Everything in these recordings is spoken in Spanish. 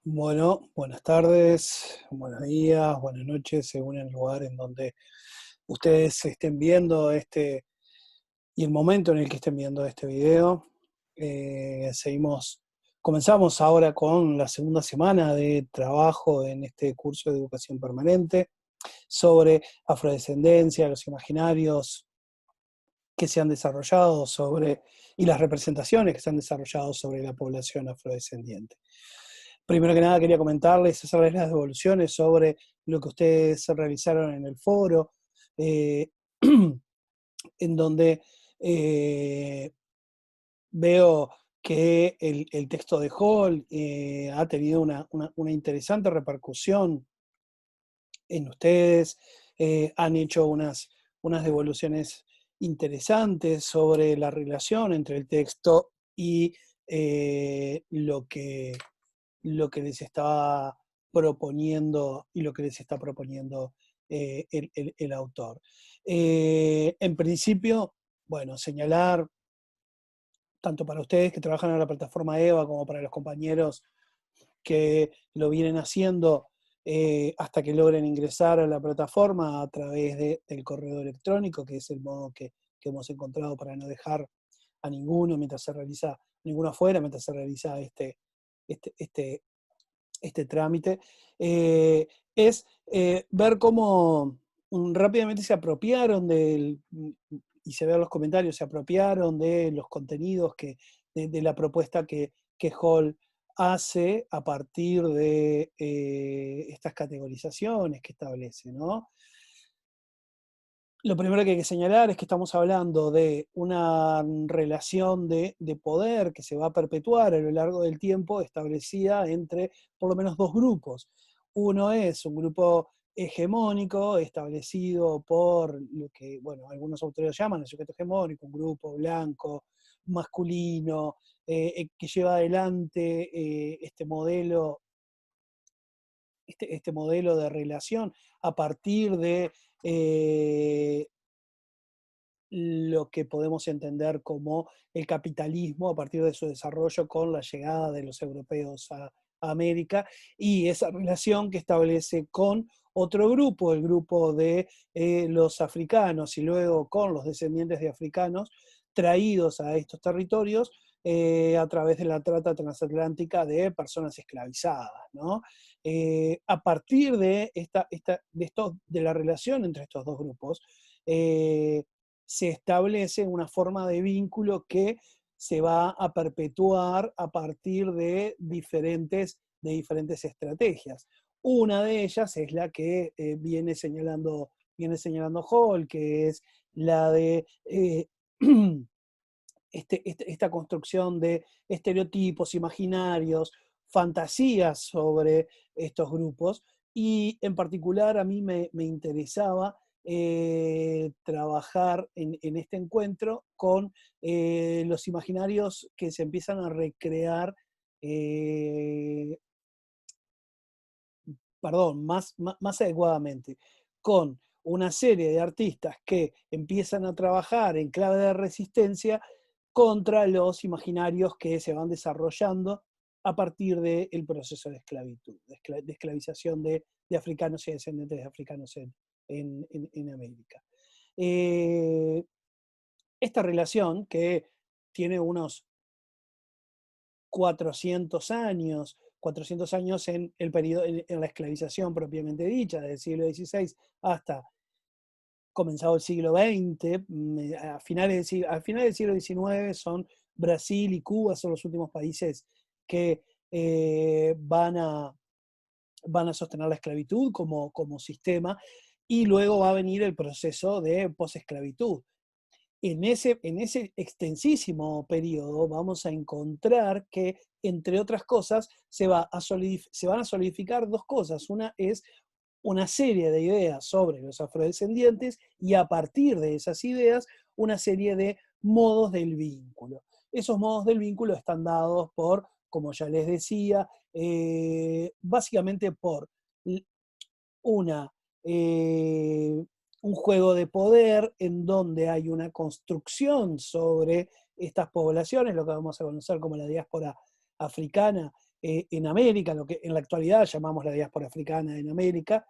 Bueno, buenas tardes, buenos días, buenas noches, según el lugar en donde ustedes estén viendo y el momento en el que estén viendo este video. Comenzamos ahora con la segunda semana de trabajo en este curso de educación permanente sobre afrodescendencia, los imaginarios que se han desarrollado y las representaciones que se han desarrollado sobre la población afrodescendiente. Primero que nada quería comentarles, hacerles las devoluciones sobre lo que ustedes realizaron en el foro, eh, en donde eh, veo que el texto de Hall ha tenido una interesante repercusión en ustedes, han hecho unas devoluciones interesantes sobre la relación entre el texto y lo que les estaba proponiendo y lo que les está proponiendo el autor. En principio, bueno, señalar tanto para ustedes que trabajan en la plataforma EVA como para los compañeros que lo vienen haciendo hasta que logren ingresar a la plataforma a través del correo electrónico, que es el modo que hemos encontrado para no dejar a ninguno ninguno afuera mientras se realiza este, este, este trámite, es ver cómo rápidamente se apropiaron y se ve en los comentarios, se apropiaron de los contenidos de la propuesta que Hall hace a partir de estas categorizaciones que establece, ¿no? Lo primero que hay que señalar es que estamos hablando de una relación de poder que se va a perpetuar a lo largo del tiempo, establecida entre por lo menos dos grupos. Uno es un grupo hegemónico, establecido por lo que, bueno, algunos autores llaman el sujeto hegemónico, un grupo blanco, masculino, que lleva adelante este modelo de relación a partir de lo que podemos entender como el capitalismo a partir de su desarrollo con la llegada de los europeos a América, y esa relación que establece con otro grupo, el grupo de los africanos, y luego con los descendientes de africanos traídos a estos territorios a través de la trata transatlántica de personas esclavizadas, ¿no? A partir de la relación entre estos dos grupos, se establece una forma de vínculo que se va a perpetuar a partir de diferentes estrategias. Una de ellas es la que viene señalando Hall, que es la de esta construcción de estereotipos, imaginarios, fantasías sobre estos grupos, y en particular a mí me interesaba trabajar en este encuentro con los imaginarios que se empiezan a recrear, eh, perdón, más adecuadamente, con una serie de artistas que empiezan a trabajar en clave de resistencia contra los imaginarios que se van desarrollando a partir del proceso de esclavitud, de esclavización de africanos y descendientes de africanos en América. Eh, Esta relación, que tiene unos 400 años en el periodo, en la esclavización propiamente dicha, del siglo XVI hasta comenzado el siglo XX, a finales del siglo XIX son Brasil y Cuba, son los últimos países que van a sostener la esclavitud como sistema, y luego va a venir el proceso de posesclavitud. En ese extensísimo periodo vamos a encontrar que, entre otras cosas, se van a solidificar dos cosas. Una es una serie de ideas sobre los afrodescendientes, y a partir de esas ideas una serie de modos del vínculo. Esos modos del vínculo están dados por, como ya les decía, básicamente por una, eh, un juego de poder en donde hay una construcción sobre estas poblaciones, lo que vamos a conocer como la diáspora africana, en América, lo que en la actualidad llamamos la diáspora africana en América,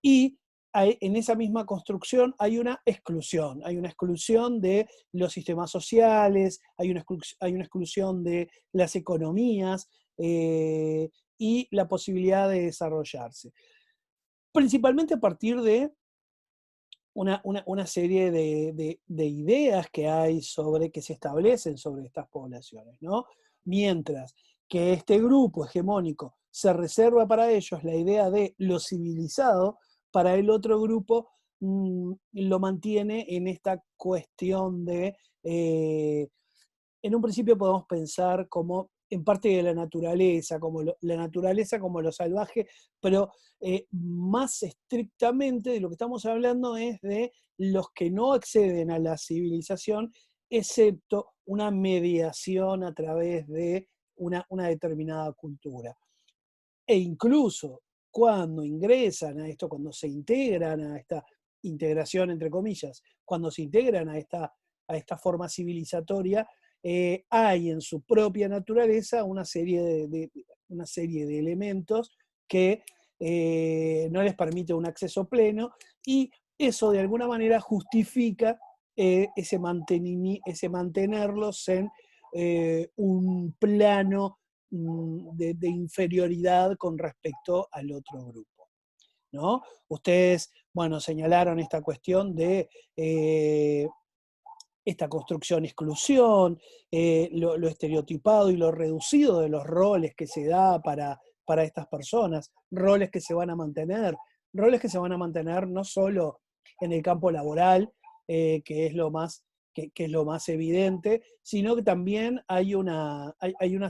y en esa misma construcción hay una exclusión de los sistemas sociales, hay una exclusión de las economías y la posibilidad de desarrollarse. Principalmente a partir de una serie de ideas que hay que se establecen sobre estas poblaciones, ¿no? Mientras que este grupo hegemónico se reserva para ellos la idea de lo civilizado, para el otro grupo lo mantiene en esta cuestión en un principio podemos pensar como en parte de la naturaleza, la naturaleza como lo salvaje, pero más estrictamente de lo que estamos hablando es de los que no acceden a la civilización, excepto una mediación a través de una determinada cultura. E incluso cuando ingresan a esto, cuando se integran a esta integración, entre comillas, cuando se integran a esta forma civilizatoria, hay en su propia naturaleza una serie de elementos que no les permite un acceso pleno, y eso de alguna manera justifica ese mantenerlos en un plano de inferioridad con respecto al otro grupo, ¿no? Ustedes, bueno, señalaron esta cuestión de esta construcción-exclusión, lo estereotipado y lo reducido de los roles que se da para estas personas, roles que se van a mantener no solo en el campo laboral, que es lo más que es lo más evidente, sino que también hay una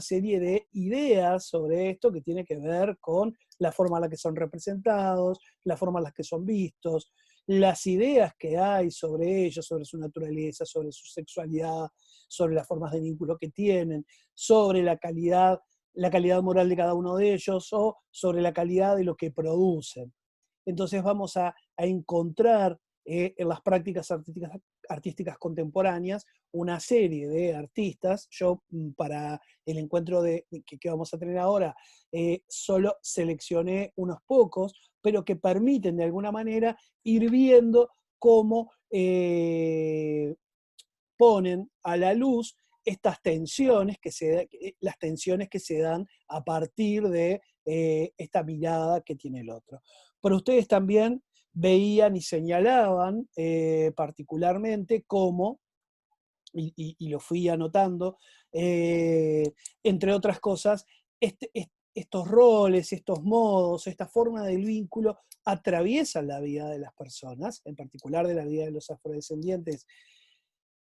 serie de ideas sobre esto que tiene que ver con la forma en la que son representados, la forma en la que son vistos, las ideas que hay sobre ellos, sobre su naturaleza, sobre su sexualidad, sobre las formas de vínculo que tienen, sobre la calidad moral de cada uno de ellos o sobre la calidad de lo que producen. Entonces vamos a encontrar en las prácticas artísticas contemporáneas una serie de artistas. Yo para el encuentro que vamos a tener ahora solo seleccioné unos pocos, pero que permiten de alguna manera ir viendo cómo ponen a la luz estas tensiones las tensiones que se dan a partir de esta mirada que tiene el otro. Pero ustedes también veían y señalaban particularmente cómo, y lo fui anotando, entre otras cosas, estos roles, estos modos, esta forma del vínculo atraviesan la vida de las personas, en particular de la vida de los afrodescendientes,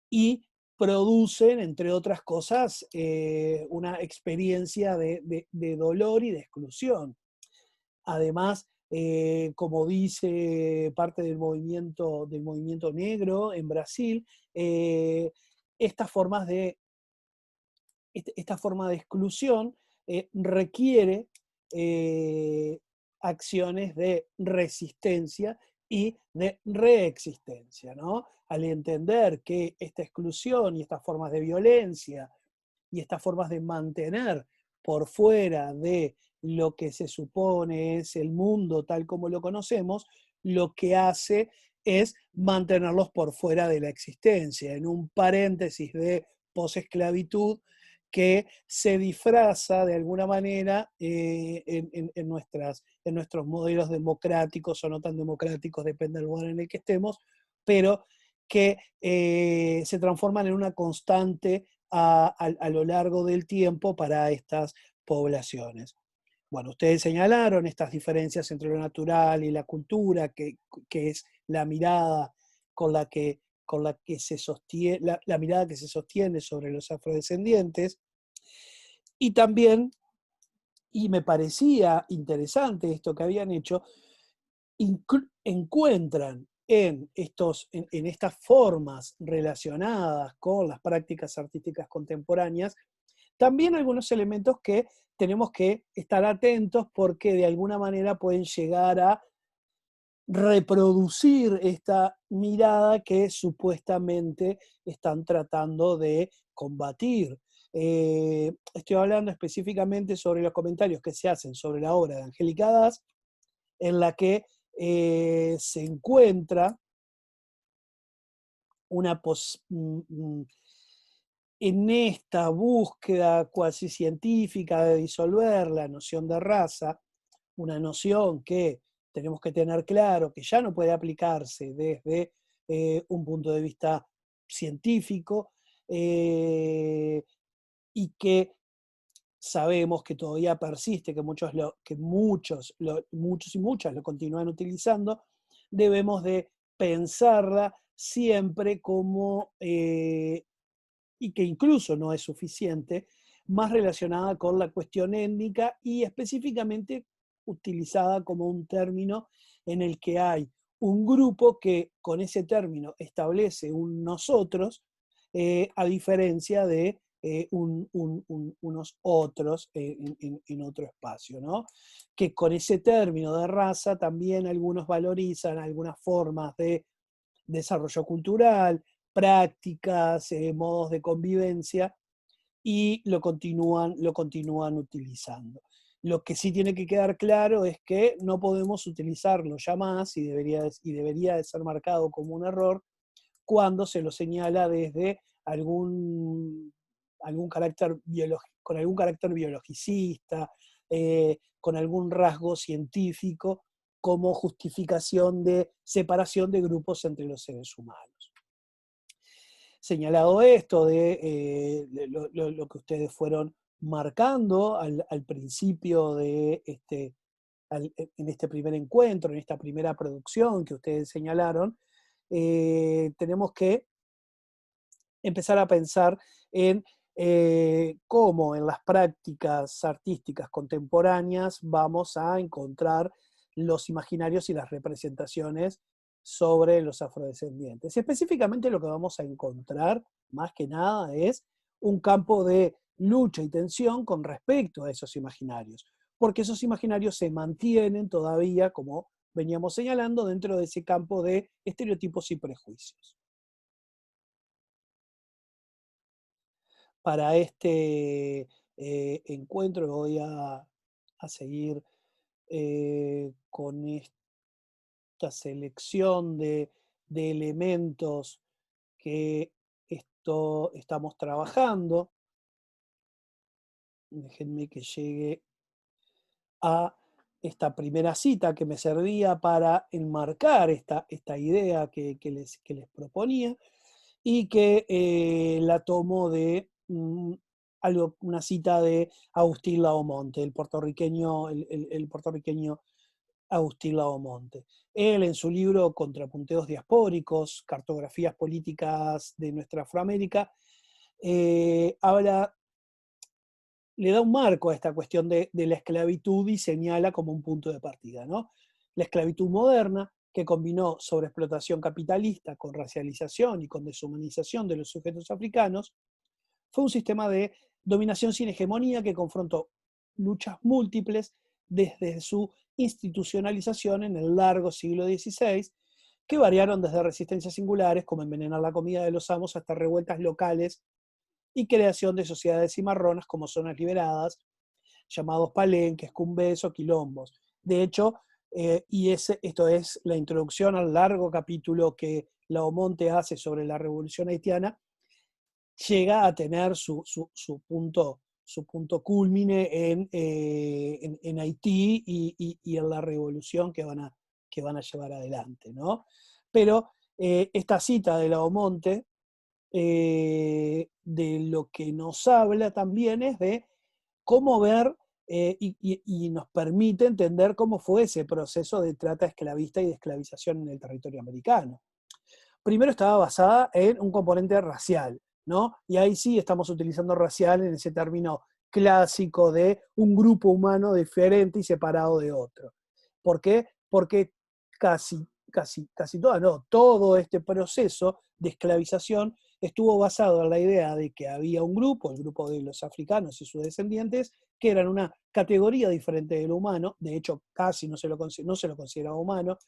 y producen, entre otras cosas, una experiencia de dolor y de exclusión. Además, como dice parte del movimiento negro en Brasil, eh, esta forma de, esta forma de exclusión requiere acciones de resistencia y de reexistencia, ¿no? Al entender que esta exclusión y estas formas de violencia y estas formas de mantener por fuera de lo que se supone es el mundo tal como lo conocemos, lo que hace es mantenerlos por fuera de la existencia, en un paréntesis de posesclavitud que se disfraza de alguna manera en nuestros modelos democráticos o no tan democráticos, depende del lugar en el que estemos, pero que se transforman en una constante a lo largo del tiempo para estas poblaciones. Bueno, ustedes señalaron estas diferencias entre lo natural y la cultura, que es la mirada con la que se sostiene, la mirada que se sostiene sobre los afrodescendientes, y también, y me parecía interesante esto que habían hecho, encuentran en estas formas relacionadas con las prácticas artísticas contemporáneas también algunos elementos que tenemos que estar atentos porque de alguna manera pueden llegar a reproducir esta mirada que supuestamente están tratando de combatir. Estoy hablando específicamente sobre los comentarios que se hacen sobre la obra de Angélica Das, en la que se encuentra una en esta búsqueda cuasi científica de disolver la noción de raza, una noción que tenemos que tener claro que ya no puede aplicarse desde un punto de vista científico, y que sabemos que todavía persiste, que muchos y muchas lo continúan utilizando, debemos de pensarla siempre como, y que incluso no es suficiente, más relacionada con la cuestión étnica y específicamente utilizada como un término en el que hay un grupo que con ese término establece un nosotros, a diferencia de unos otros en otro espacio, ¿no? Que con ese término de raza también algunos valorizan algunas formas de desarrollo cultural, prácticas, modos de convivencia, y lo continúan utilizando. Lo que sí tiene que quedar claro es que no podemos utilizarlo ya más, y debería de ser marcado como un error, cuando se lo señala desde algún carácter con algún carácter biologicista, con algún rasgo científico, como justificación de separación de grupos entre los seres humanos. Señalado esto de lo que ustedes fueron marcando al principio en este primer encuentro, en esta primera producción que ustedes señalaron, tenemos que empezar a pensar en cómo en las prácticas artísticas contemporáneas vamos a encontrar los imaginarios y las representaciones sobre los afrodescendientes. Y específicamente lo que vamos a encontrar, más que nada, es un campo de lucha y tensión con respecto a esos imaginarios, porque esos imaginarios se mantienen todavía, como veníamos señalando, dentro de ese campo de estereotipos y prejuicios. Para este encuentro voy a seguir con esta selección de elementos que estamos trabajando. Déjenme que llegue a esta primera cita que me servía para enmarcar esta idea que les proponía, y que la tomo de una cita de Agustín Laomonte, el puertorriqueño Agustín Laomonte. Él, en su libro Contrapunteos diaspóricos, cartografías políticas de nuestra Afroamérica, le da un marco a esta cuestión de la esclavitud y señala como un punto de partida, ¿no? La esclavitud moderna, que combinó sobreexplotación capitalista con racialización y con deshumanización de los sujetos africanos, fue un sistema de dominación sin hegemonía que confrontó luchas múltiples desde su institucionalización en el largo siglo XVI, que variaron desde resistencias singulares, como envenenar la comida de los amos, hasta revueltas locales y creación de sociedades cimarronas como zonas liberadas, llamados palenques, cumbés o quilombos. De hecho, esto es la introducción al largo capítulo que Laomonte hace sobre la revolución haitiana, llega a tener su punto cúlmine en Haití y en la revolución que van a llevar adelante, ¿no? Pero esta cita de Laomonte, de lo que nos habla también es de cómo ver y nos permite entender cómo fue ese proceso de trata esclavista y de esclavización en el territorio americano. Primero estaba basada en un componente racial, ¿no? Y ahí sí estamos utilizando racial en ese término clásico de un grupo humano diferente y separado de otro. ¿Por qué? Porque todo este proceso de esclavización estuvo basado en la idea de que había un grupo, el grupo de los africanos y sus descendientes, que eran una categoría diferente de lo humano, de hecho casi no se lo consideraba humano,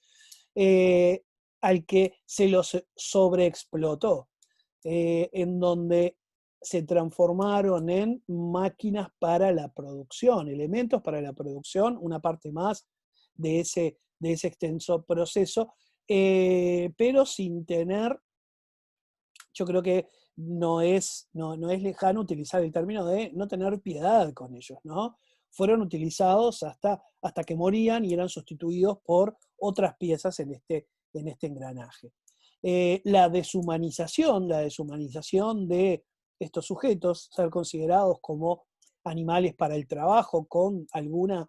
eh, al que se los sobreexplotó, en donde se transformaron en máquinas para la producción, elementos para la producción, una parte más de ese extenso proceso, pero sin tener, yo creo que no es lejano utilizar el término de no tener piedad con ellos, ¿no? Fueron utilizados hasta que morían y eran sustituidos por otras piezas en este engranaje. La deshumanización de estos sujetos, ser considerados como animales para el trabajo, con alguna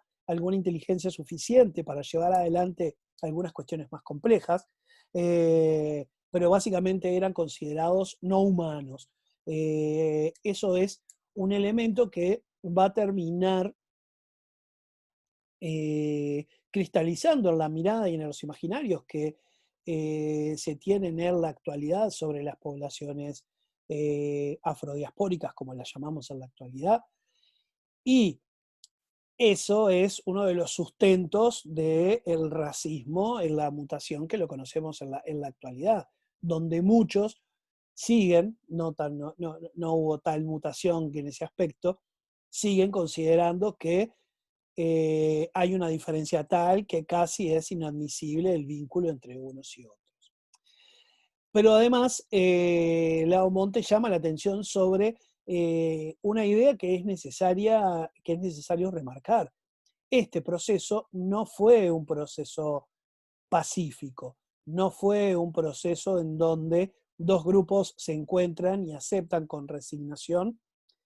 inteligencia suficiente para llevar adelante algunas cuestiones más complejas, pero básicamente eran considerados no humanos. Eso es un elemento que va a terminar cristalizando en la mirada y en los imaginarios que se tienen en la actualidad sobre las poblaciones afrodiaspóricas, como las llamamos en la actualidad, y eso es uno de los sustentos del racismo en la mutación que lo conocemos en la actualidad, donde muchos siguen, no hubo tal mutación que en ese aspecto, siguen considerando que hay una diferencia tal que casi es inadmisible el vínculo entre unos y otros. Pero además, Lao Monte llama la atención sobre una idea que es necesario remarcar. Este proceso no fue un proceso pacífico, no fue un proceso en donde dos grupos se encuentran y aceptan con resignación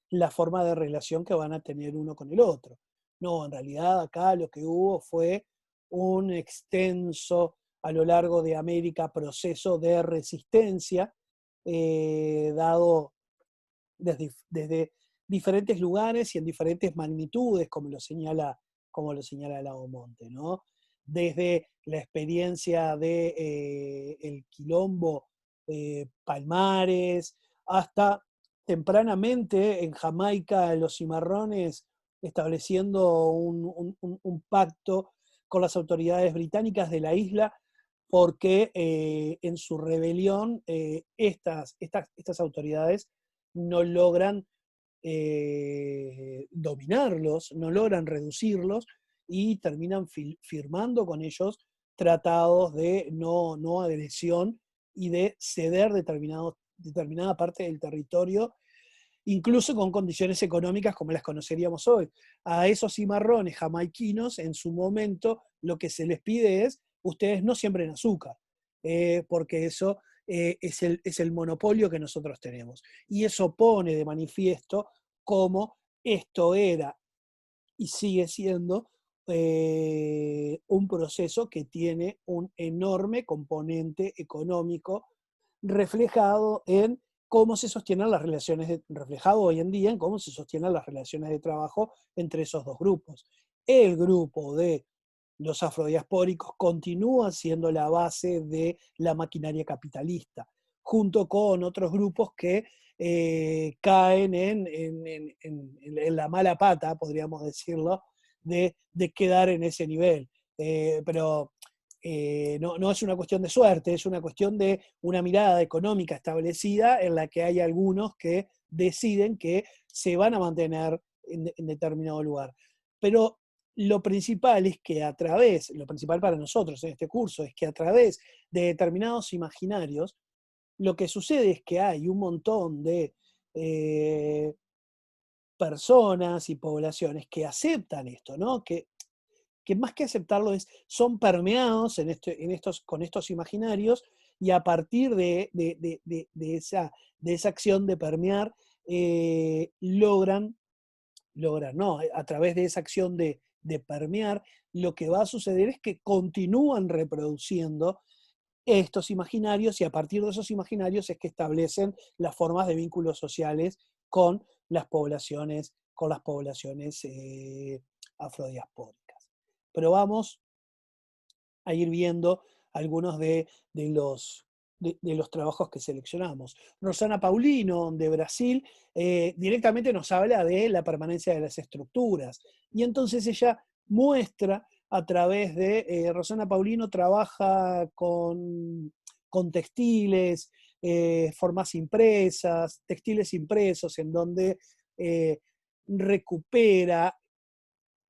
la forma de relación que van a tener uno con el otro. No, en realidad acá lo que hubo fue un extenso, a lo largo de América, proceso de resistencia, dado desde diferentes lugares y en diferentes magnitudes, como lo señala Lago Monte, ¿no? Desde la experiencia de el quilombo Palmares, hasta tempranamente en Jamaica los cimarrones estableciendo un pacto con las autoridades británicas de la isla, porque en su rebelión estas autoridades no logran dominarlos, no logran reducirlos y terminan firmando con ellos tratados de no agresión y de ceder determinada parte del territorio, incluso con condiciones económicas como las conoceríamos hoy. A esos cimarrones jamaiquinos, en su momento, lo que se les pide es, ustedes no siembren azúcar, porque eso es el monopolio que nosotros tenemos. Y eso pone de manifiesto cómo esto era y sigue siendo un proceso que tiene un enorme componente económico reflejado en cómo se sostienen las relaciones, reflejado hoy en día en cómo se sostienen las relaciones de trabajo entre esos dos grupos. El grupo de los afrodiaspóricos continúa siendo la base de la maquinaria capitalista, junto con otros grupos que caen en la mala pata, podríamos decirlo, de quedar en ese nivel. Pero no es una cuestión de suerte, es una cuestión de una mirada económica establecida en la que hay algunos que deciden que se van a mantener en determinado lugar. Pero lo principal es que lo principal para nosotros en este curso es que a través de determinados imaginarios, lo que sucede es que hay un montón de eh, personas y poblaciones que aceptan esto, ¿no? Que más que aceptarlo son permeados con estos imaginarios y a partir de esa acción de permear no, a través de esa acción de permear, lo que va a suceder es que continúan reproduciendo estos imaginarios y a partir de esos imaginarios es que establecen las formas de vínculos sociales con con las poblaciones afrodiaspóricas. Pero vamos a ir viendo algunos de los trabajos que seleccionamos. Rosana Paulino, de Brasil, directamente nos habla de la permanencia de las estructuras. Y entonces ella muestra a través de, Rosana Paulino trabaja con textiles, formas impresas, textiles impresos, en donde recupera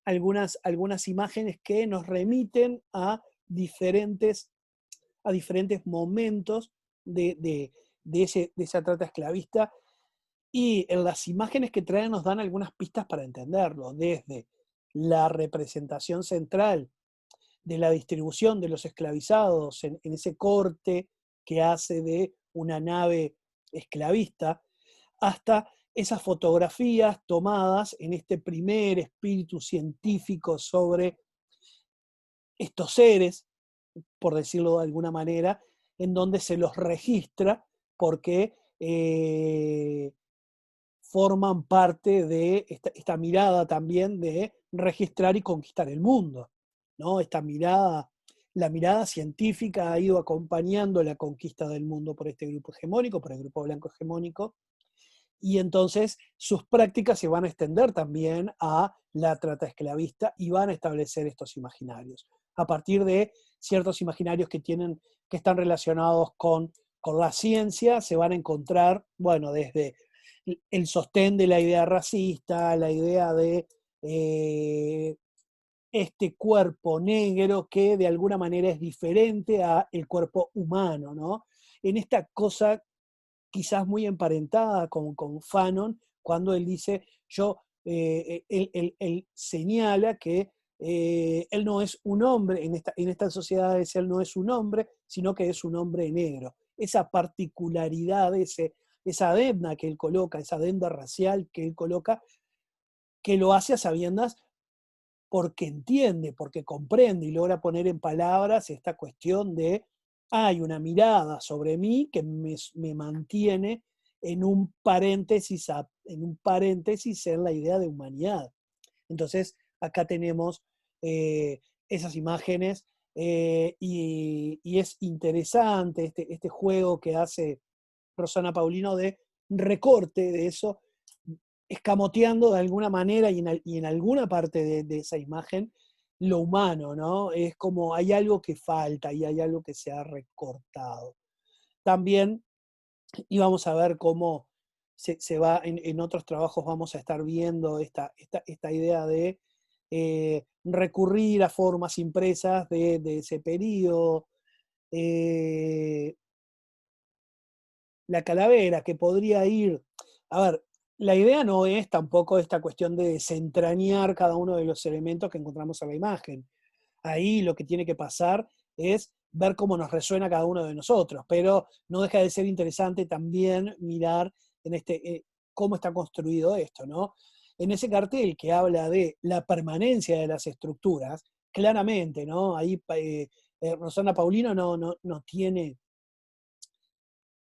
algunas imágenes que nos remiten a diferentes momentos de esa trata esclavista, y en las imágenes que traen nos dan algunas pistas para entenderlo, desde la representación central de la distribución de los esclavizados en ese corte que hace de una nave esclavista, hasta esas fotografías tomadas en este primer espíritu científico sobre estos seres, por decirlo de alguna manera, en donde se los registra porque forman parte de esta mirada también de registrar y conquistar el mundo, ¿no? La mirada científica ha ido acompañando la conquista del mundo por este grupo hegemónico, por el grupo blanco hegemónico, y entonces sus prácticas se van a extender también a la trata esclavista y van a establecer estos imaginarios. A partir de ciertos imaginarios que están relacionados con la ciencia, se van a encontrar, bueno, desde el sostén de la idea racista, la idea de este cuerpo negro que de alguna manera es diferente a el cuerpo humano, ¿no? En esta cosa quizás muy emparentada con Fanon, cuando él dice, él señala que él no es un hombre, en estas sociedades él no es un hombre, sino que es un hombre negro. Esa particularidad, esa adenda que él coloca, esa adenda racial que él coloca, que lo hace a sabiendas porque entiende, porque comprende y logra poner en palabras esta cuestión de hay una mirada sobre mí que me mantiene en un paréntesis en la idea de humanidad. Entonces, acá tenemos esas imágenes y es interesante este juego que hace Rossana Paulino de recorte de eso, escamoteando de alguna manera y en alguna parte de esa imagen lo humano, ¿no? Es como hay algo que falta y hay algo que se ha recortado. También íbamos a ver cómo se va, en otros trabajos vamos a estar viendo esta idea de recurrir a formas impresas de ese periodo. La calavera, que podría ir. A ver, la idea no es tampoco esta cuestión de desentrañar cada uno de los elementos que encontramos en la imagen. Ahí lo que tiene que pasar es ver cómo nos resuena cada uno de nosotros, pero no deja de ser interesante también mirar en cómo está construido esto, ¿no? En ese cartel que habla de la permanencia de las estructuras, claramente, ¿no? Ahí Rossana Paulino no tiene,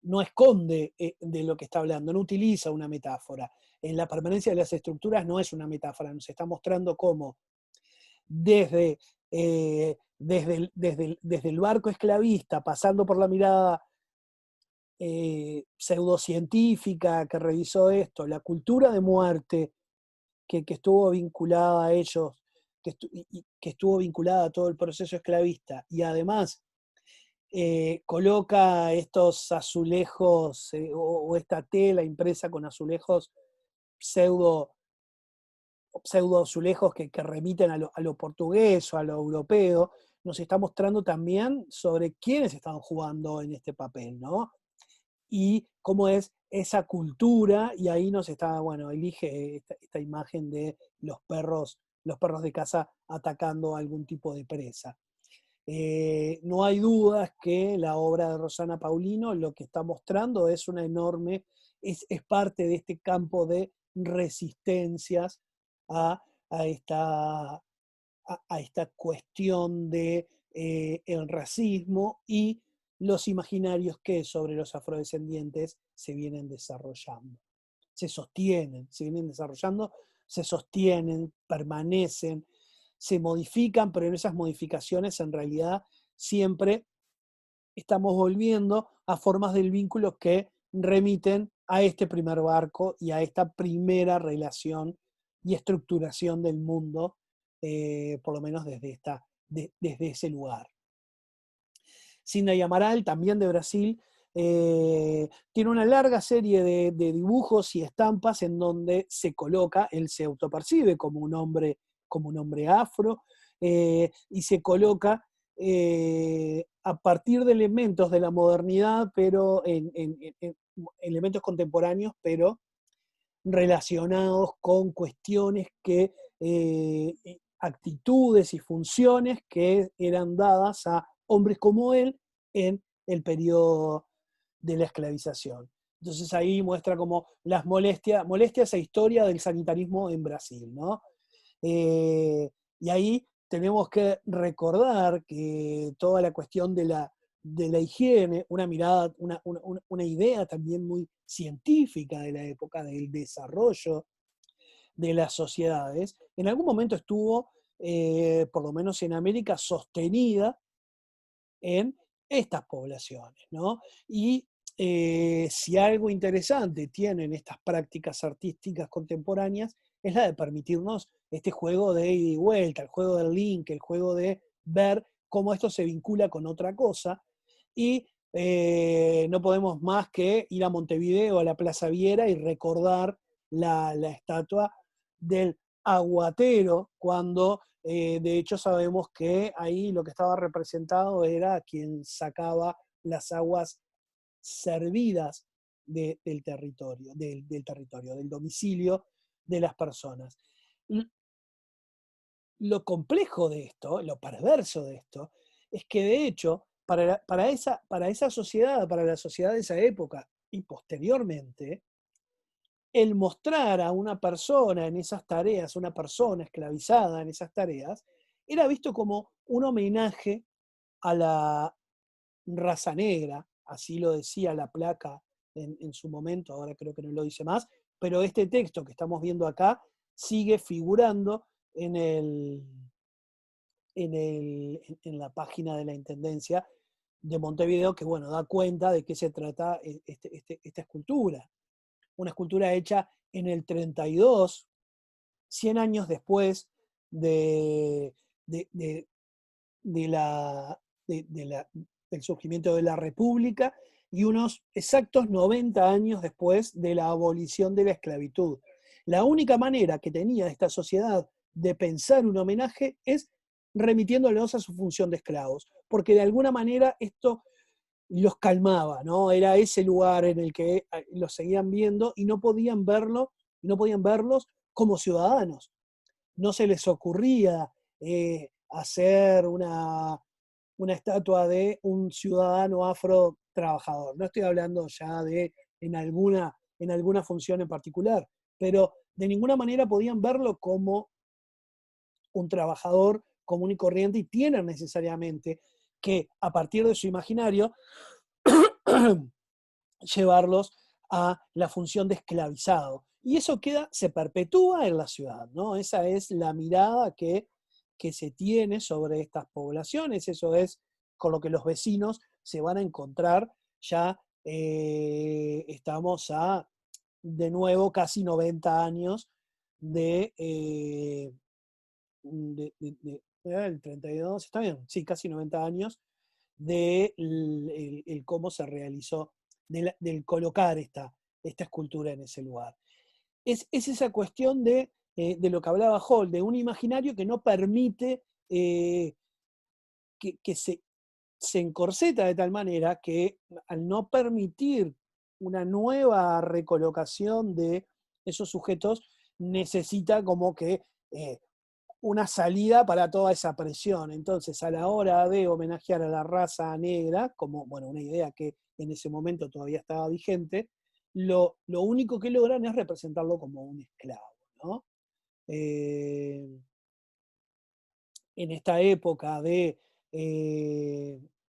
no esconde de lo que está hablando, no utiliza una metáfora. En la permanencia de las estructuras no es una metáfora, nos está mostrando cómo desde el barco esclavista, pasando por la mirada pseudocientífica que revisó esto, la cultura de muerte que estuvo vinculada a ellos, que estuvo vinculada a todo el proceso esclavista, y además coloca estos azulejos o esta tela impresa con azulejos pseudo, pseudo azulejos que remiten a lo portugués o a lo europeo, nos está mostrando también sobre quiénes están jugando en este papel, ¿no? Y cómo es esa cultura, y ahí nos está, bueno, elige esta imagen de los perros de casa atacando algún tipo de presa. No hay dudas que la obra de Rossana Paulino lo que está mostrando es una enorme, es parte de este campo de resistencias a, a esta, a esta cuestión de el racismo y los imaginarios que sobre los afrodescendientes se vienen desarrollando. Se vienen desarrollando, se sostienen, permanecen, se modifican, pero en esas modificaciones en realidad siempre estamos volviendo a formas del vínculo que remiten a este primer barco y a esta primera relación y estructuración del mundo, por lo menos desde ese lugar. Sidney Amaral, también de Brasil, Tiene una larga serie de dibujos y estampas en donde se coloca, él se autopercibe como un hombre afro, y se coloca a partir de elementos de la modernidad, pero en elementos contemporáneos, pero relacionados con cuestiones actitudes y funciones que eran dadas a hombres como él en el periodo de la esclavización. Entonces ahí muestra como las molestias e historia del sanitarismo en Brasil, ¿no? Y ahí tenemos que recordar que toda la cuestión de la higiene, una mirada, una idea también muy científica de la época, del desarrollo de las sociedades, en algún momento estuvo, por lo menos en América, sostenida en estas poblaciones, ¿no? Y si algo interesante tienen estas prácticas artísticas contemporáneas es la de permitirnos este juego de ida y vuelta, el juego del link, el juego de ver cómo esto se vincula con otra cosa. Y no podemos más que ir a Montevideo, a la Plaza Viera, y recordar la estatua del aguatero, cuando de hecho sabemos que ahí lo que estaba representado era quien sacaba las aguas servidas del territorio, del territorio, del domicilio de las personas. Lo complejo de esto, lo perverso de esto, es que de hecho, para esa sociedad, para la sociedad de esa época y posteriormente, el mostrar a una persona en esas tareas, una persona esclavizada en esas tareas, era visto como un homenaje a la raza negra, así lo decía la placa en su momento, ahora creo que no lo dice más, pero este texto que estamos viendo acá sigue figurando en, en la página de la Intendencia de Montevideo, que bueno, da cuenta de qué se trata esta escultura. Una escultura hecha en el 32, 100 años después de, de, de, de la, del surgimiento de la República, y unos exactos 90 años después de la abolición de la esclavitud. La única manera que tenía esta sociedad de pensar un homenaje es remitiéndolos a su función de esclavos, porque de alguna manera esto los calmaba, ¿no? Era ese lugar en el que los seguían viendo y no podían verlos como ciudadanos. No se les ocurría hacer una estatua de un ciudadano afro trabajador. No estoy hablando ya de en alguna función en particular, pero de ninguna manera podían verlo como un trabajador común y corriente, y tienen necesariamente que, a partir de su imaginario, llevarlos a la función de esclavizado. Y eso se perpetúa en la ciudad, ¿no? Esa es la mirada que se tiene sobre estas poblaciones, eso es con lo que los vecinos se van a encontrar. Ya estamos a, de nuevo, casi 90 años de, el 32, está bien, sí, casi 90 años de el cómo se realizó, del colocar esta escultura en ese lugar. Es esa cuestión de lo que hablaba Hall, de un imaginario que no permite, que se encorseta de tal manera que, al no permitir una nueva recolocación de esos sujetos, necesita como que una salida para toda esa presión. Entonces, a la hora de homenajear a la raza negra, como bueno, una idea que en ese momento todavía estaba vigente, lo único que logran es representarlo como un esclavo, ¿no? En esta época de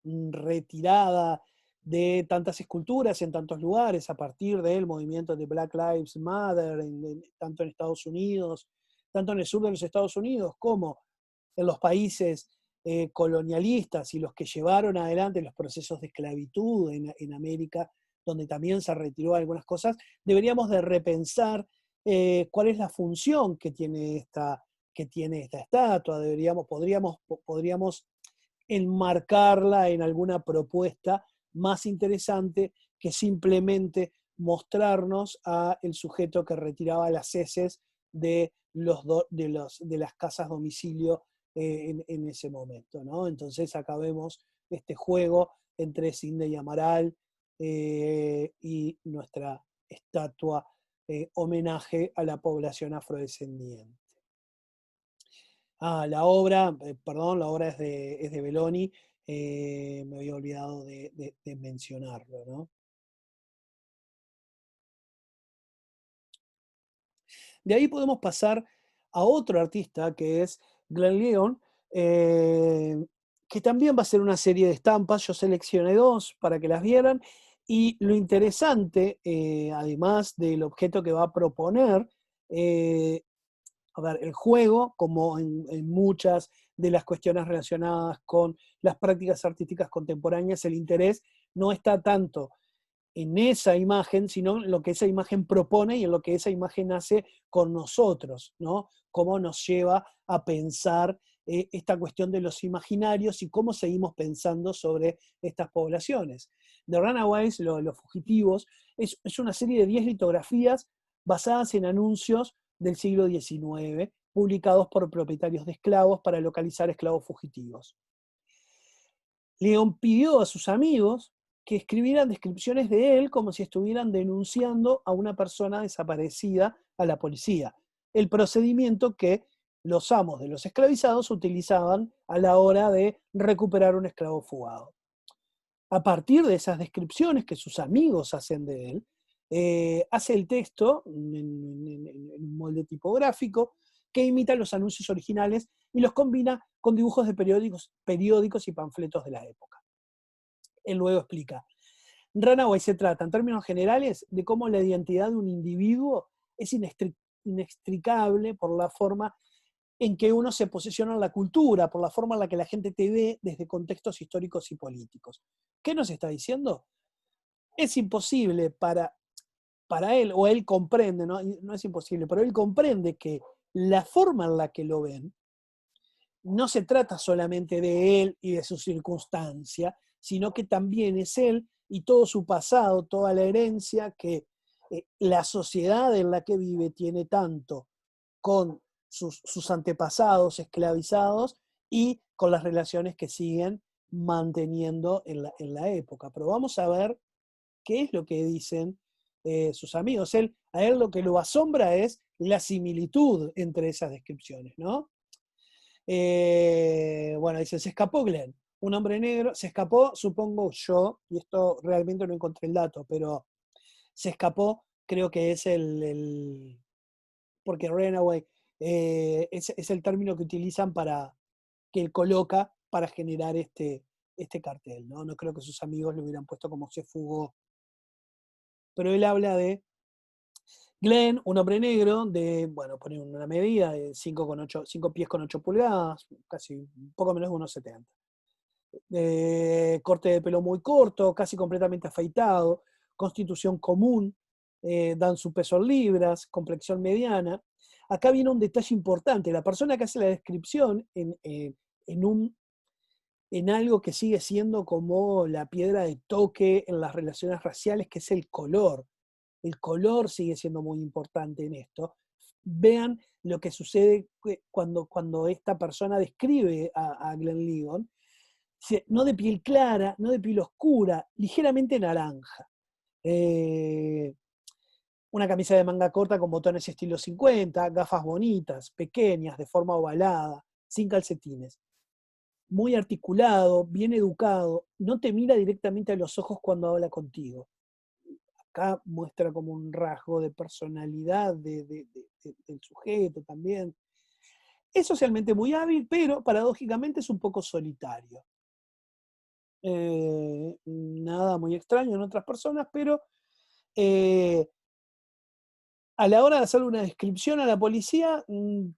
retirada de tantas esculturas en tantos lugares, a partir del movimiento de Black Lives Matter, tanto en Estados Unidos, tanto en el sur de los Estados Unidos como en los países colonialistas, y los que llevaron adelante los procesos de esclavitud en América, donde también se retiró algunas cosas, deberíamos de repensar cuál es la función que tiene esta estatua. Podríamos enmarcarla en alguna propuesta más interesante que simplemente mostrarnos a el sujeto que retiraba las heces de, de las casas domicilio en ese momento, ¿no? Entonces acá vemos este juego entre Sidney Amaral y nuestra estatua homenaje a la población afrodescendiente. La obra, perdón, la obra es de Belloni, me había olvidado de mencionarlo, ¿no? De ahí podemos pasar a otro artista que es Glenn Leon, eh, que también va a ser una serie de estampas. Yo seleccioné dos para que las vieran. Y lo interesante, además del objeto que va a proponer, eh, a ver, el juego, como en muchas de las cuestiones relacionadas con las prácticas artísticas contemporáneas, el interés no está tanto en esa imagen, sino en lo que esa imagen propone y en lo que esa imagen hace con nosotros, ¿no? Cómo nos lleva a pensar esta cuestión de los imaginarios y cómo seguimos pensando sobre estas poblaciones. The Runaways, los fugitivos, es una serie de 10 litografías basadas en anuncios del siglo XIX, publicados por propietarios de esclavos para localizar esclavos fugitivos. León pidió a sus amigos que escribieran descripciones de él como si estuvieran denunciando a una persona desaparecida a la policía. El procedimiento que los amos de los esclavizados utilizaban a la hora de recuperar un esclavo fugado. A partir de esas descripciones que sus amigos hacen de él, hace el texto en un molde tipográfico que imita los anuncios originales y los combina con dibujos de periódicos y panfletos de la época. Él luego explica: Runaway se trata, en términos generales, de cómo la identidad de un individuo es inextricable por la forma en que uno se posiciona en la cultura, por la forma en la que la gente te ve desde contextos históricos y políticos. ¿Qué nos está diciendo? Es imposible para él, o él comprende, no es imposible, pero él comprende que la forma en la que lo ven no se trata solamente de él y de su circunstancia, sino que también es él y todo su pasado, toda la herencia que la sociedad en la que vive tiene tanto con sus antepasados esclavizados y con las relaciones que siguen manteniendo en la época. Pero vamos a ver qué es lo que dicen sus amigos. A él lo que lo asombra es la similitud entre esas descripciones, ¿no? Bueno, dice, se escapó Glenn, un hombre negro, se escapó, supongo yo, y esto realmente no encontré el dato, pero se escapó, creo que es porque Runaway es el término que utilizan que él coloca para generar este cartel, ¿no? No creo que sus amigos lo hubieran puesto como se fugó. Pero él habla de Glenn, un hombre negro de, bueno, poner una medida de 5 pies con 8 pulgadas, casi un poco menos de unos 70. Corte de pelo muy corto, casi completamente afeitado, constitución común, dan su peso en libras, complexión mediana. Acá viene un detalle importante, la persona que hace la descripción en algo que sigue siendo como la piedra de toque en las relaciones raciales, que es el color. El color sigue siendo muy importante en esto. Vean lo que sucede cuando esta persona describe a Glenn Leon. No de piel clara, no de piel oscura, ligeramente naranja. Una camisa de manga corta con botones estilo 50, gafas bonitas, pequeñas, de forma ovalada, sin calcetines. Muy articulado, bien educado, no te mira directamente a los ojos cuando habla contigo. Acá muestra como un rasgo de personalidad del sujeto también. Es socialmente muy hábil, pero paradójicamente es un poco solitario. Nada muy extraño en otras personas, pero a la hora de hacer una descripción a la policía,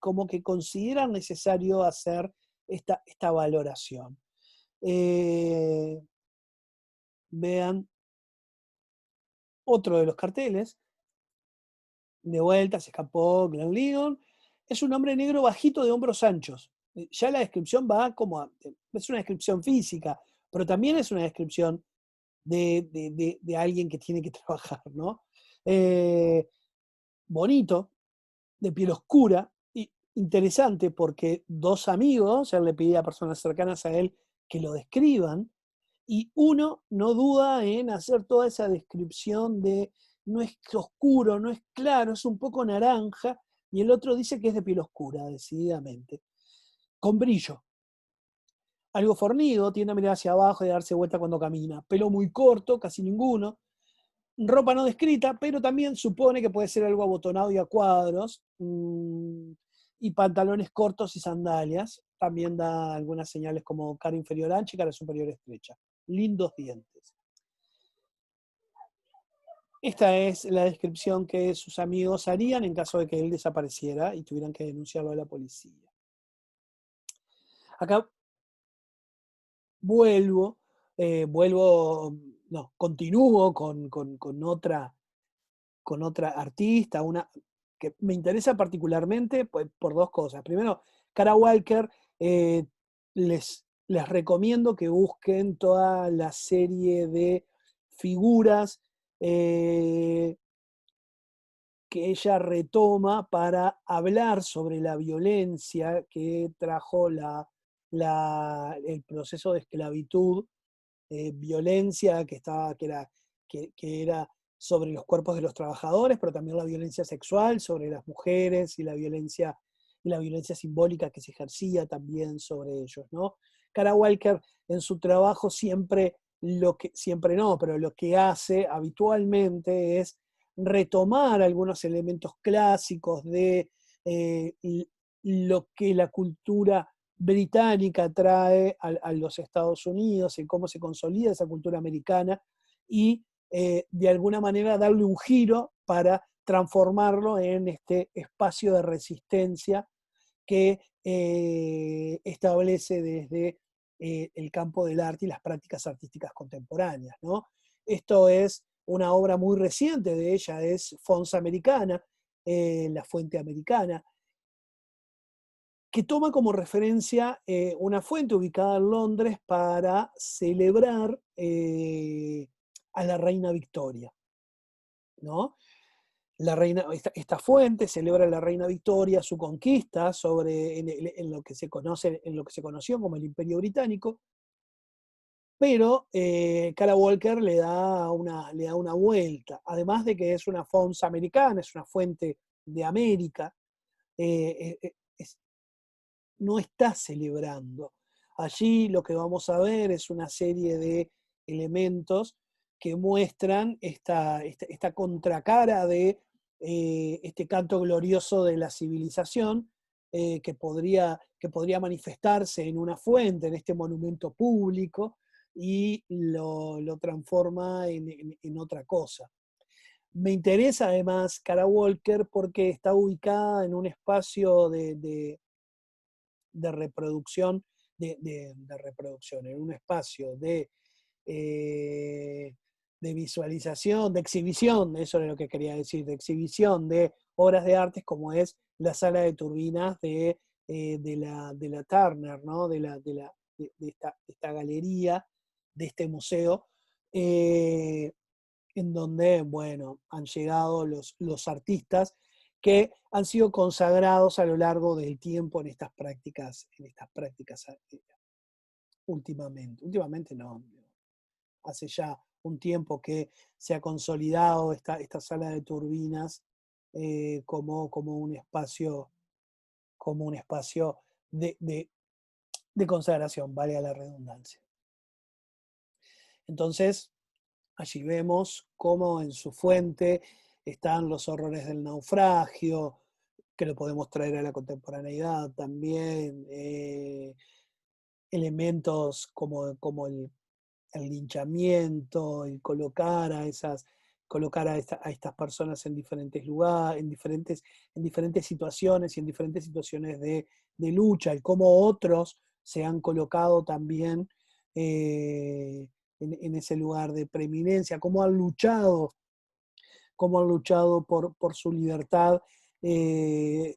como que consideran necesario hacer esta valoración. Vean otro de los carteles. De vuelta, se escapó Glenn Leon. Es un hombre negro bajito de hombros anchos. Ya la descripción va como es una descripción física, pero también es una descripción de alguien que tiene que trabajar, ¿no? Eh, bonito, de piel oscura, y interesante porque dos amigos, él le pedía a personas cercanas a él que lo describan, y uno no duda en hacer toda esa descripción de no es oscuro, no es claro, es un poco naranja, y el otro dice que es de piel oscura, decididamente, con brillo. Algo fornido, tiende a mirar hacia abajo y a darse vuelta cuando camina. Pelo muy corto, casi ninguno. Ropa no descrita, pero también supone que puede ser algo abotonado y a cuadros. Y pantalones cortos y sandalias. También da algunas señales como cara inferior ancha y cara superior estrecha. Lindos dientes. Esta es la descripción que sus amigos harían en caso de que él desapareciera y tuvieran que denunciarlo a la policía. Acá no, continúo con otra artista, una que me interesa particularmente pues, por dos cosas. Primero, Kara Walker, les recomiendo que busquen toda la serie de figuras que ella retoma para hablar sobre la violencia que trajo el proceso de esclavitud, violencia que era sobre los cuerpos de los trabajadores, pero también la violencia sexual sobre las mujeres y la violencia simbólica que se ejercía también sobre ellos, ¿no? Kara Walker en su trabajo siempre no, pero lo que hace habitualmente es retomar algunos elementos clásicos de eh, lo que la cultura británica trae a los Estados Unidos, en cómo se consolida esa cultura americana y de alguna manera darle un giro para transformarlo en este espacio de resistencia que establece desde el campo del arte y las prácticas artísticas contemporáneas, ¿no? Esto es una obra muy reciente de ella, es Fons Americana, La Fuente Americana, que toma como referencia una fuente ubicada en Londres para celebrar a la reina Victoria, ¿no? Esta fuente celebra a la reina Victoria su conquista en lo que se conoció como el Imperio Británico, pero Kara Walker le da una vuelta, además de que es una fons americana, es una fuente de América, es no está celebrando. Allí lo que vamos a ver es una serie de elementos que muestran esta contracara de este canto glorioso de la civilización que podría manifestarse en una fuente, en este monumento público, y lo transforma en otra cosa. Me interesa además Kara Walker porque está ubicada en un espacio de reproducción, de reproducción, en un espacio eh, de visualización, de exhibición, eso es lo que quería decir, de exhibición de obras de arte como es la sala de turbinas de la Turner, ¿no? Esta galería, de este museo, en donde, bueno, han llegado los artistas que han sido consagrados a lo largo del tiempo en estas prácticas últimamente. Últimamente no, hace ya un tiempo que se ha consolidado esta sala de turbinas como un espacio de consagración, valga la redundancia. Entonces, allí vemos cómo en su fuente están los horrores del naufragio, que lo podemos traer a la contemporaneidad también, elementos como el linchamiento, el colocar a estas personas en diferentes lugares, en diferentes situaciones y en diferentes situaciones de lucha, y cómo otros se han colocado también en ese lugar de preeminencia, cómo han luchado por su libertad eh,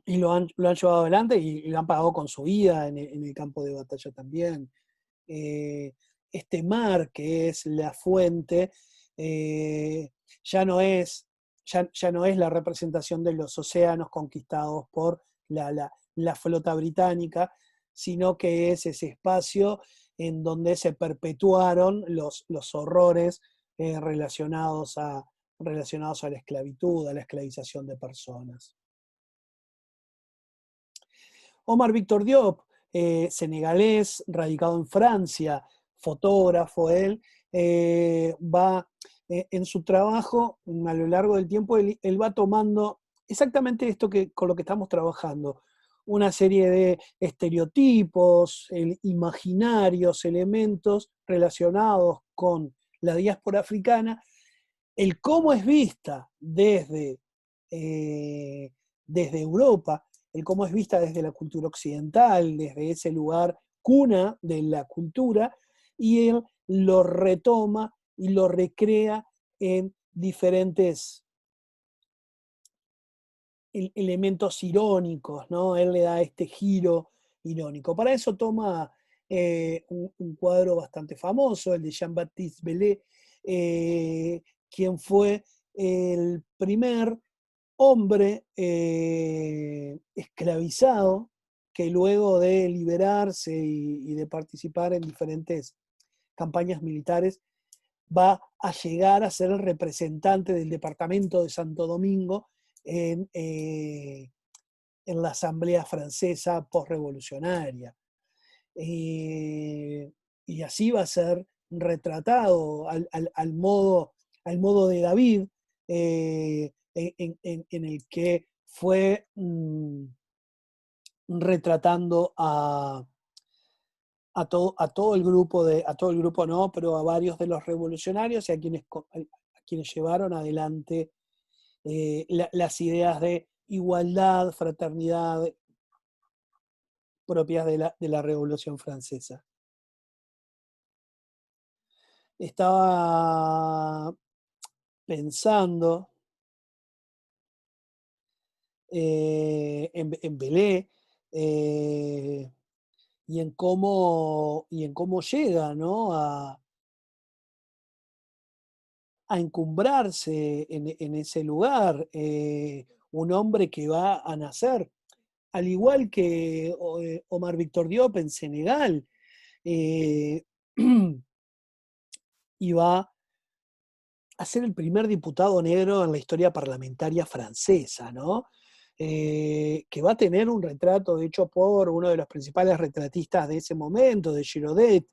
y lo han llevado adelante y lo han pagado con su vida en el campo de batalla también. Eh, este mar que es la fuente, ya no es, ya no es la representación de los océanos conquistados por la flota británica, sino que es ese espacio en donde se perpetuaron los horrores relacionados a la esclavitud, a la esclavización de personas. Omar Víctor Diop, senegalés, radicado en Francia, fotógrafo él, va en su trabajo, a lo largo del tiempo, él va tomando exactamente esto con lo que estamos trabajando, una serie de estereotipos, imaginarios, elementos relacionados con la diáspora africana, el cómo es vista desde Europa, el cómo es vista desde la cultura occidental, desde ese lugar cuna de la cultura, y él lo retoma y lo recrea en diferentes elementos irónicos, ¿no? Él le da este giro irónico. Para eso toma un cuadro bastante famoso, el de Jean-Baptiste Bellet, quien fue el primer hombre esclavizado que luego de liberarse y de participar en diferentes campañas militares va a llegar a ser el representante del departamento de Santo Domingo en la Asamblea Francesa postrevolucionaria. Y así va a ser retratado al modo de David, en el que fue retratando a todo el grupo, no, pero a varios de los revolucionarios y a quienes llevaron adelante las ideas de igualdad, fraternidad propias de la Revolución Francesa. Estaba pensando en Belé y en cómo llega, ¿no? a encumbrarse en ese lugar, un hombre que va a nacer, al igual que Omar Víctor Diop en Senegal, y va a ser el primer diputado negro en la historia parlamentaria francesa, ¿no? Que va a tener un retrato hecho por uno de los principales retratistas de ese momento, de Giraudet.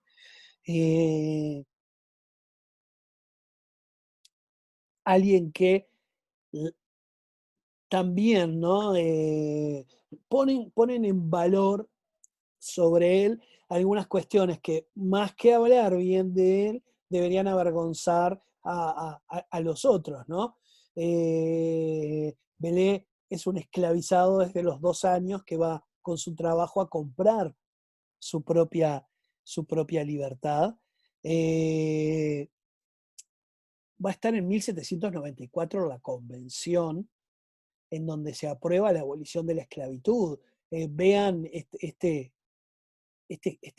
Alguien que también, ¿no? Ponen en valor sobre él algunas cuestiones que, más que hablar bien de él, deberían avergonzar a los otros, ¿no? Belé es un esclavizado desde los 2 años que va con su trabajo a comprar su propia, su propia libertad. Va a estar en 1794 la convención en donde se aprueba la abolición de la esclavitud. Vean este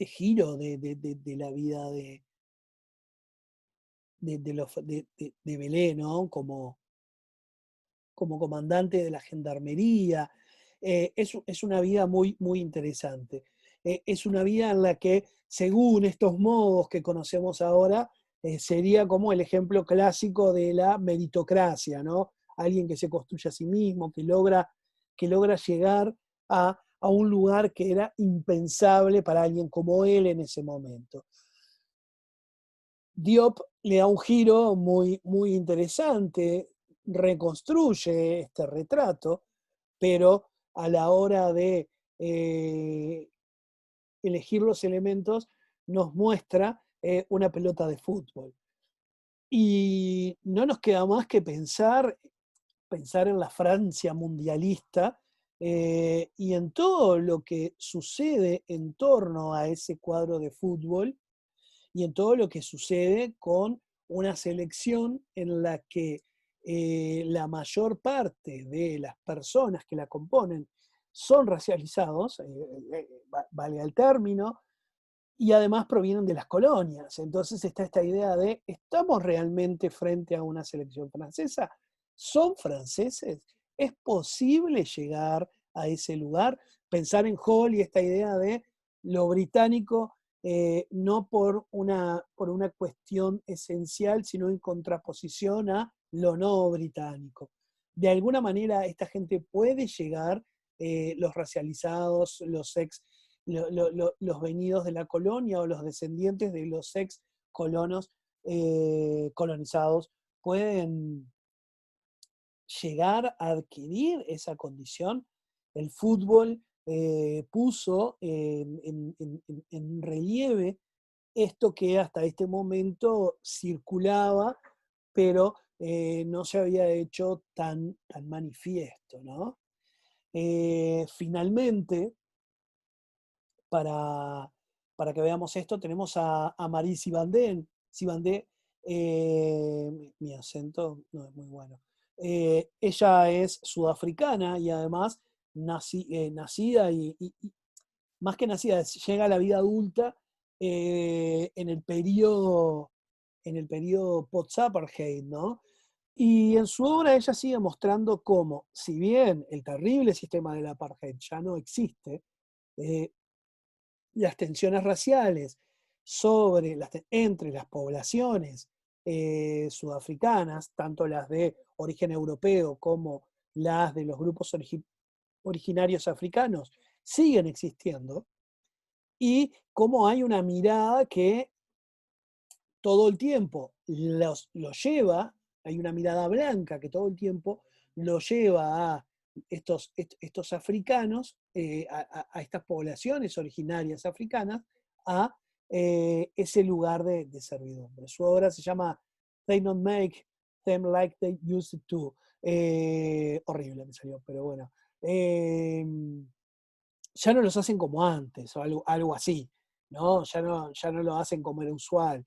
giro de la vida de Belé, ¿no? Como comandante de la gendarmería. Es una vida muy, muy interesante. Es una vida en la que, según estos modos que conocemos ahora, sería como el ejemplo clásico de la meritocracia, ¿no? Alguien que se construye a sí mismo, que logra llegar a un lugar que era impensable para alguien como él en ese momento. Diop le da un giro muy, muy interesante, reconstruye este retrato, pero a la hora de elegir los elementos nos muestra una pelota de fútbol. Y no nos queda más que pensar en la Francia mundialista y en todo lo que sucede en torno a ese cuadro de fútbol y en todo lo que sucede con una selección en la que la mayor parte de las personas que la componen son racializados, valga el término, y además provienen de las colonias. Entonces está esta idea de, ¿estamos realmente frente a una selección francesa? ¿Son franceses? ¿Es posible llegar a ese lugar? Pensar en Hall y esta idea de lo británico, no por una cuestión esencial, sino en contraposición a lo no británico. De alguna manera esta gente puede llegar, los racializados, los venidos de la colonia o los descendientes de los ex colonos, colonizados, pueden llegar a adquirir esa condición. El fútbol puso en relieve esto que hasta este momento circulaba, pero no se había hecho tan manifiesto, ¿no? Finalmente, para, para que veamos esto, tenemos a Marie Sibandé. Sibandé, mi acento no es muy bueno. Ella es sudafricana y además nacida y más que nacida, llega a la vida adulta en el periodo post-apartheid, ¿no? Y en su obra ella sigue mostrando cómo, si bien el terrible sistema del apartheid ya no existe, eh, las tensiones raciales entre las poblaciones sudafricanas, tanto las de origen europeo como las de los grupos originarios africanos, siguen existiendo, y cómo hay una mirada que todo el tiempo lo lleva, hay una mirada blanca que todo el tiempo lo lleva a estos africanos, a estas poblaciones originarias africanas, a ese lugar de servidumbre. Su obra se llama They Don't Make Them Like They Used to. Horrible me salió, pero bueno. Ya no los hacen como antes, o algo así, ¿no? Ya no lo hacen como era usual.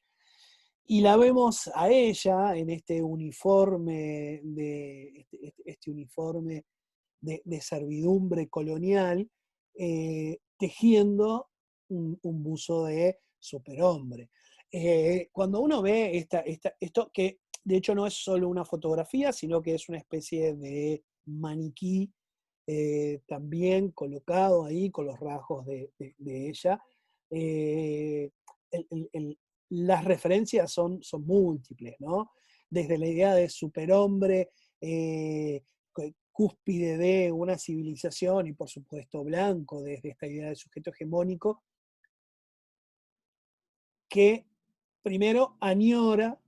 Y la vemos a ella en este uniforme este uniforme de servidumbre colonial, tejiendo un buzo de superhombre. Cuando uno ve esto, que de hecho no es solo una fotografía, sino que es una especie de maniquí, también colocado ahí con los rasgos de ella, eh, el, el, las referencias son múltiples, ¿no? Desde la idea de superhombre, cúspide de una civilización y por supuesto blanco, desde esta idea de sujeto hegemónico, que primero añora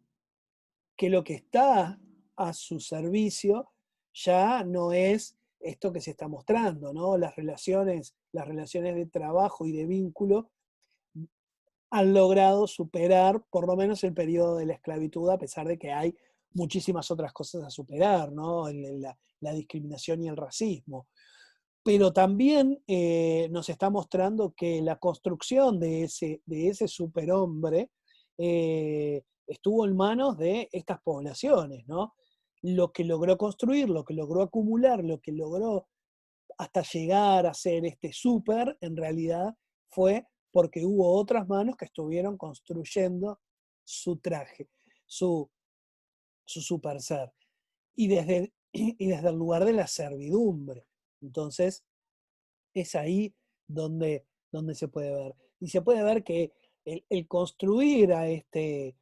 que lo que está a su servicio ya no es esto que se está mostrando, ¿no? Las relaciones de trabajo y de vínculo han logrado superar por lo menos el periodo de la esclavitud, a pesar de que hay muchísimas otras cosas a superar, ¿no? La discriminación y el racismo. Pero también nos está mostrando que la construcción de ese superhombre estuvo en manos de estas poblaciones, ¿no? Lo que logró construir, lo que logró acumular, lo que logró hasta llegar a ser este súper, en realidad fue porque hubo otras manos que estuvieron construyendo su traje, su, su super ser. Y desde el lugar de la servidumbre. Entonces, es ahí donde se puede ver. Y se puede ver que el construir este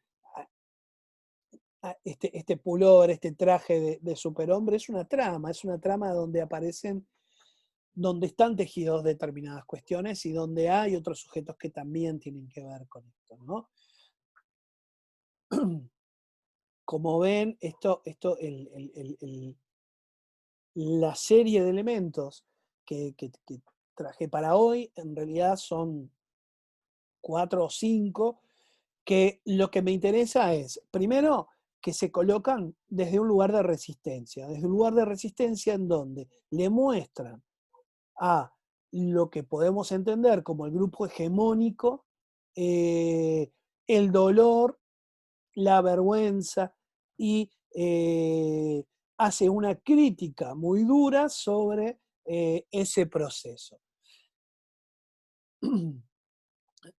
pullover, este traje de superhombre, es una trama donde aparecen, donde están tejidos determinadas cuestiones y donde hay otros sujetos que también tienen que ver con esto, ¿no? Como ven, la serie de elementos que traje para hoy, en realidad son 4 o 5, que lo que me interesa es, primero, que se colocan desde un lugar de resistencia, desde un lugar de resistencia en donde le muestran a lo que podemos entender como el grupo hegemónico, eh, el dolor, la vergüenza, y hace una crítica muy dura sobre ese proceso.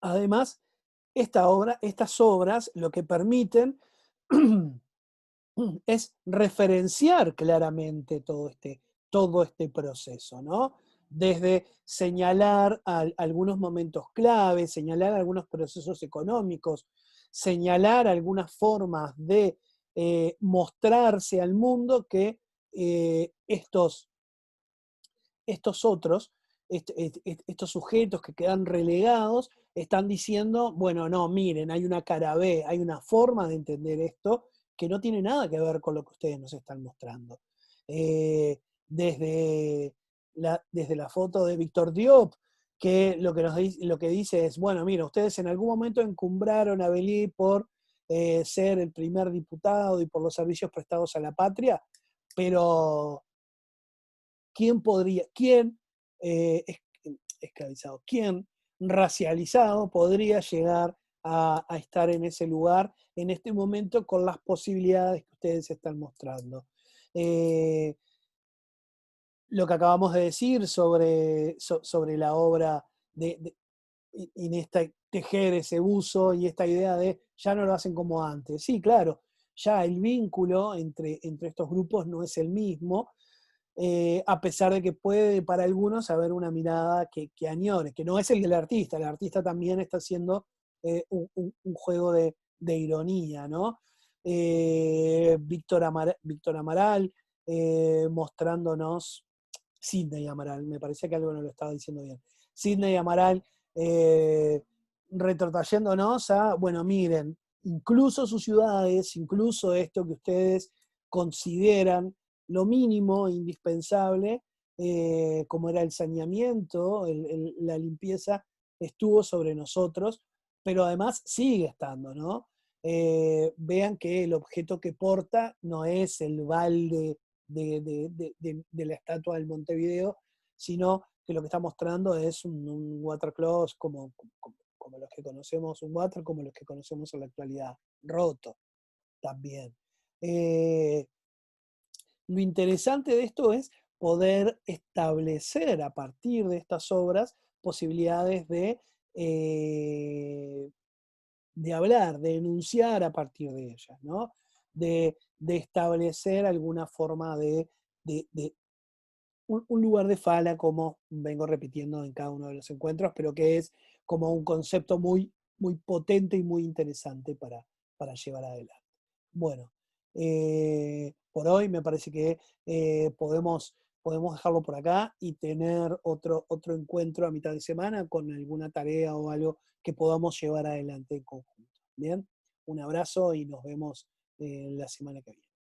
Además, estas obras lo que permiten es referenciar claramente todo este proceso, ¿no? Desde señalar algunos momentos clave, señalar algunos procesos económicos, señalar algunas formas de mostrarse al mundo que estos otros, estos sujetos que quedan relegados, están diciendo, bueno, no, miren, hay una cara B, hay una forma de entender esto que no tiene nada que ver con lo que ustedes nos están mostrando. Desde, desde la foto de Víctor Diop, que lo que dice es, bueno, mira, ustedes en algún momento encumbraron a Belí por ser el primer diputado y por los servicios prestados a la patria, pero quién esclavizado, quién racializado podría llegar a estar en ese lugar en este momento con las posibilidades que ustedes están mostrando? Eh, lo que acabamos de decir sobre la obra en esta tejer ese uso y esta idea de ya no lo hacen como antes. Sí, claro, ya el vínculo entre estos grupos no es el mismo, a pesar de que puede para algunos haber una mirada que añore, que no es el el artista también está haciendo un juego de ironía, ¿no? Víctor Amaral mostrándonos, Sidney Amaral, me parecía que algo no lo estaba diciendo bien, Sidney Amaral eh, retrotrayéndonos a, bueno, miren, incluso sus ciudades, incluso esto que ustedes consideran lo mínimo indispensable, como era el saneamiento, la limpieza, estuvo sobre nosotros, pero además sigue estando, ¿no? Vean que el objeto que porta no es el balde de la estatua del Montevideo, sino que lo que está mostrando es un water closet como los que conocemos, un water como los que conocemos en la actualidad, roto también. Eh, lo interesante de esto es poder establecer a partir de estas obras posibilidades de hablar, de enunciar a partir de ellas, ¿no? De establecer alguna forma de un lugar de fala, como vengo repitiendo en cada uno de los encuentros, pero que es como un concepto muy potente y muy interesante para llevar adelante. Bueno, por hoy me parece que podemos dejarlo por acá y tener otro encuentro a mitad de semana con alguna tarea o algo que podamos llevar adelante en conjunto. Bien, un abrazo y nos vemos la semana que viene.